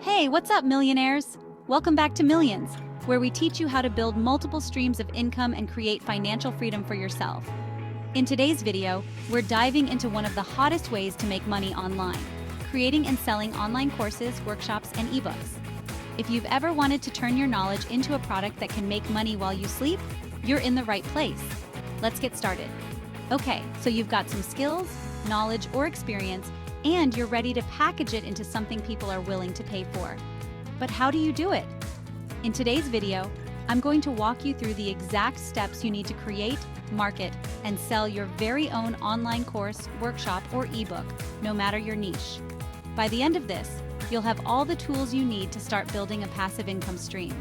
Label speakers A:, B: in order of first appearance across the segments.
A: Hey, what's up, millionaires? Welcome back to Millions, where we teach you how to build multiple streams of income and create financial freedom for yourself. In today's video, we're diving into one of the hottest ways to make money online, creating and selling online courses, workshops, and eBooks. If you've ever wanted to turn your knowledge into a product that can make money while you sleep, you're in the right place. Let's get started. Okay, so you've got some skills, knowledge, or experience, and you're ready to package it into something people are willing to pay for. But how do you do it? In today's video, I'm going to walk you through the exact steps you need to create, market, and sell your very own online course, workshop, or ebook, no matter your niche. By the end of this, you'll have all the tools you need to start building a passive income stream.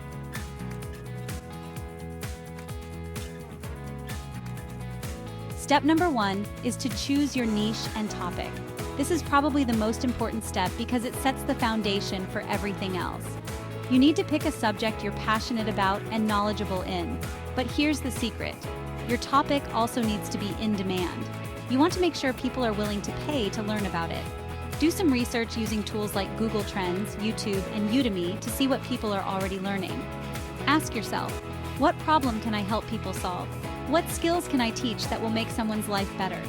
A: Step number 1 is to choose your niche and topic. This is probably the most important step because it sets the foundation for everything else. You need to pick a subject you're passionate about and knowledgeable in. But here's the secret. Your topic also needs to be in demand. You want to make sure people are willing to pay to learn about it. Do some research using tools like Google Trends, YouTube, and Udemy to see what people are already learning. Ask yourself, what problem can I help people solve? What skills can I teach that will make someone's life better?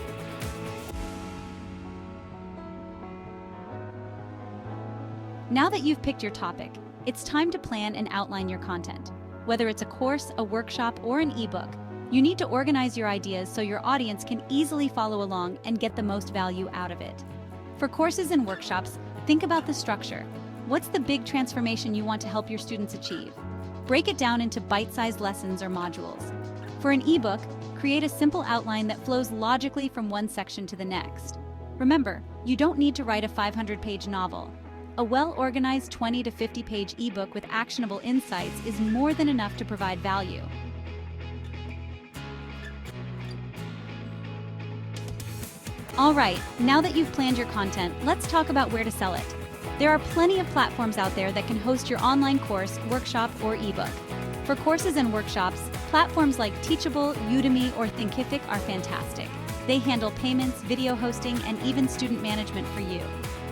A: Now that you've picked your topic, it's time to plan and outline your content. Whether it's a course, a workshop, or an ebook, you need to organize your ideas so your audience can easily follow along and get the most value out of it. For courses and workshops, think about the structure. What's the big transformation you want to help your students achieve? Break it down into bite-sized lessons or modules. For an ebook, create a simple outline that flows logically from one section to the next. Remember, you don't need to write a 500-page novel. A well-organized 20 to 50-page ebook with actionable insights is more than enough to provide value. All right, now that you've planned your content, let's talk about where to sell it. There are plenty of platforms out there that can host your online course, workshop, or ebook. For courses and workshops, platforms like Teachable, Udemy, or Thinkific are fantastic. They handle payments, video hosting, and even student management for you.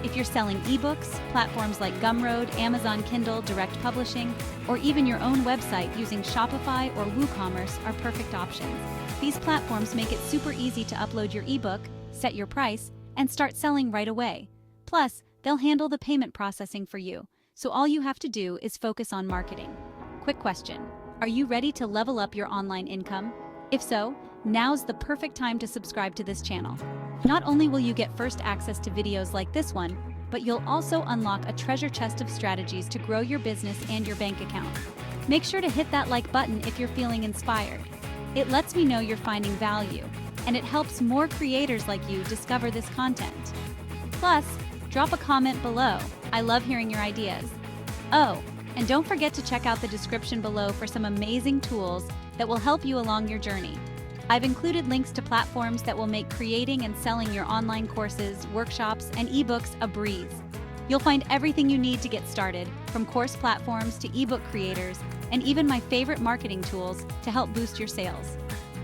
A: If you're selling ebooks, platforms like Gumroad, Amazon Kindle, Direct Publishing, or even your own website using Shopify or WooCommerce are perfect options. These platforms make it super easy to upload your ebook, set your price, and start selling right away. Plus, they'll handle the payment processing for you, so all you have to do is focus on marketing. Quick question: are you ready to level up your online income? If so, now's the perfect time to subscribe to this channel. Not only will you get first access to videos like this one, but you'll also unlock a treasure chest of strategies to grow your business and your bank account. Make sure to hit that like button if you're feeling inspired. It lets me know you're finding value, and it helps more creators like you discover this content. Plus, drop a comment below. I love hearing your ideas. Oh, and don't forget to check out the description below for some amazing tools that will help you along your journey. I've included links to platforms that will make creating and selling your online courses, workshops, and ebooks a breeze. You'll find everything you need to get started, from course platforms to ebook creators, and even my favorite marketing tools to help boost your sales.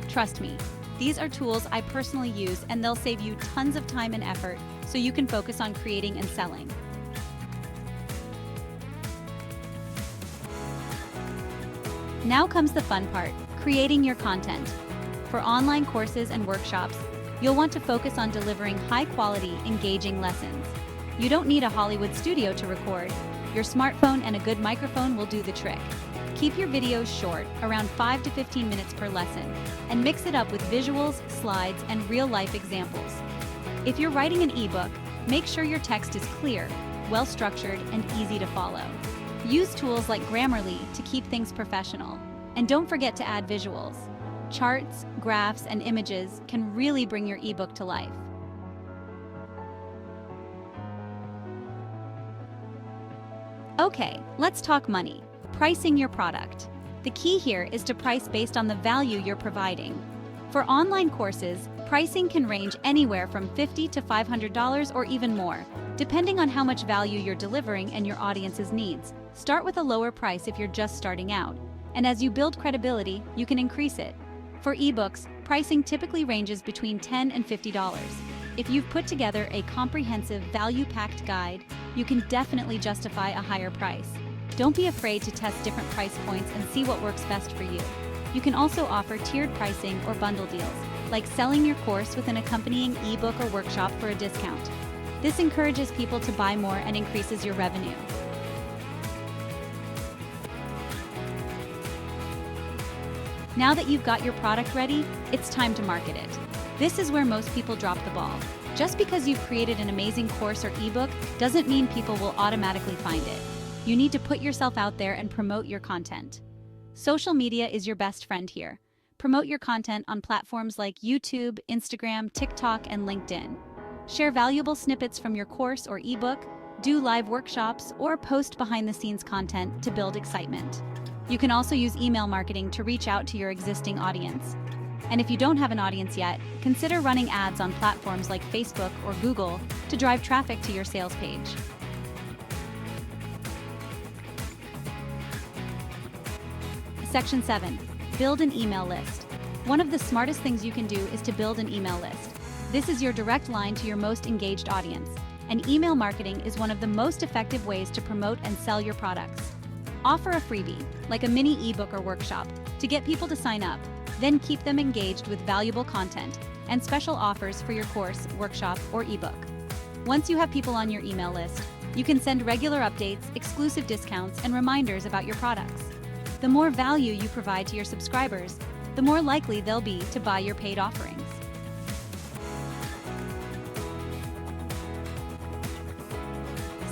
A: Trust me, these are tools I personally use, and they'll save you tons of time and effort so you can focus on creating and selling. Now comes the fun part, creating your content. For online courses and workshops, you'll want to focus on delivering high-quality, engaging lessons. You don't need a Hollywood studio to record. Your smartphone and a good microphone will do the trick. Keep your videos short, around 5 to 15 minutes per lesson, and mix it up with visuals, slides, and real-life examples. If you're writing an ebook, make sure your text is clear, well-structured, and easy to follow. Use tools like Grammarly to keep things professional. And don't forget to add visuals. Charts, graphs, and images can really bring your ebook to life. Okay, let's talk money. Pricing your product. The key here is to price based on the value you're providing. For online courses, pricing can range anywhere from $50 to $500 or even more, depending on how much value you're delivering and your audience's needs. Start with a lower price if you're just starting out, and as you build credibility, you can increase it. For ebooks, pricing typically ranges between $10 and $50. If you've put together a comprehensive, value-packed guide, you can definitely justify a higher price. Don't be afraid to test different price points and see what works best for you. You can also offer tiered pricing or bundle deals, like selling your course with an accompanying ebook or workshop for a discount. This encourages people to buy more and increases your revenue. Now that you've got your product ready, it's time to market it. This is where most people drop the ball. Just because you've created an amazing course or ebook doesn't mean people will automatically find it. You need to put yourself out there and promote your content. Social media is your best friend here. Promote your content on platforms like YouTube, Instagram, TikTok, and LinkedIn. Share valuable snippets from your course or ebook, do live workshops, or post behind-the-scenes content to build excitement. You can also use email marketing to reach out to your existing audience. And if you don't have an audience yet, consider running ads on platforms like Facebook or Google to drive traffic to your sales page. Section 7. Build an email list. One of the smartest things you can do is to build an email list. This is your direct line to your most engaged audience, and email marketing is one of the most effective ways to promote and sell your products. Offer a freebie, like a mini ebook or workshop, to get people to sign up, then keep them engaged with valuable content and special offers for your course, workshop, or ebook. Once you have people on your email list, you can send regular updates, exclusive discounts, and reminders about your products. The more value you provide to your subscribers, the more likely they'll be to buy your paid offerings.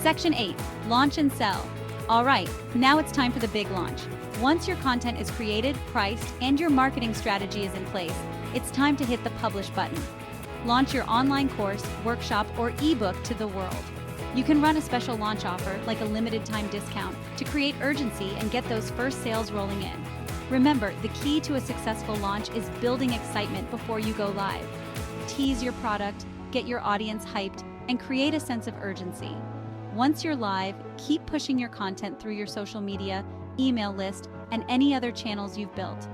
A: Section 8. Launch and sell. All right, now it's time for the big launch. Once your content is created, priced, and your marketing strategy is in place, it's time to hit the publish button. Launch your online course, workshop, or ebook to the world. You can run a special launch offer, like a limited time discount, to create urgency and get those first sales rolling in. Remember, the key to a successful launch is building excitement before you go live. Tease your product, get your audience hyped, and create a sense of urgency. Once you're live, keep pushing your content through your social media, email list, and any other channels you've built.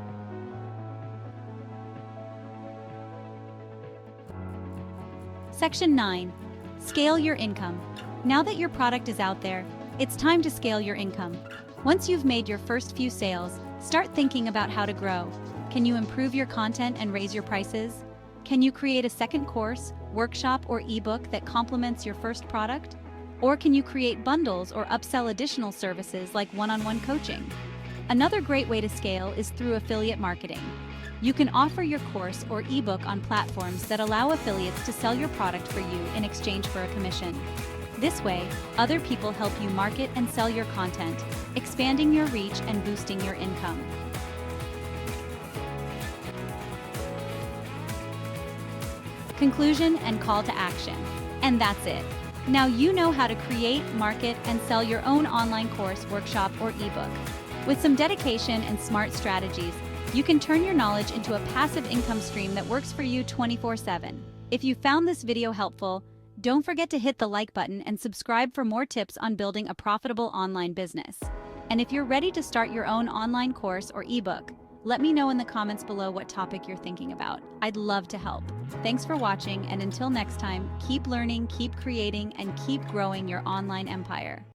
A: Section 9. Scale your income. Now that your product is out there, it's time to scale your income. Once you've made your first few sales, start thinking about how to grow. Can you improve your content and raise your prices? Can you create a second course, workshop, or ebook that complements your first product? Or can you create bundles or upsell additional services like one-on-one coaching? Another great way to scale is through affiliate marketing. You can offer your course or ebook on platforms that allow affiliates to sell your product for you in exchange for a commission. This way, other people help you market and sell your content, expanding your reach and boosting your income. Conclusion and call to action. And that's it. Now you know how to create, market, and sell your own online course, workshop, or ebook. With some dedication and smart strategies, you can turn your knowledge into a passive income stream that works for you 24/7. If you found this video helpful, don't forget to hit the like button and subscribe for more tips on building a profitable online business. And if you're ready to start your own online course or ebook, let me know in the comments below what topic you're thinking about. I'd love to help. Thanks for watching, and until next time, keep learning, keep creating, and keep growing your online empire.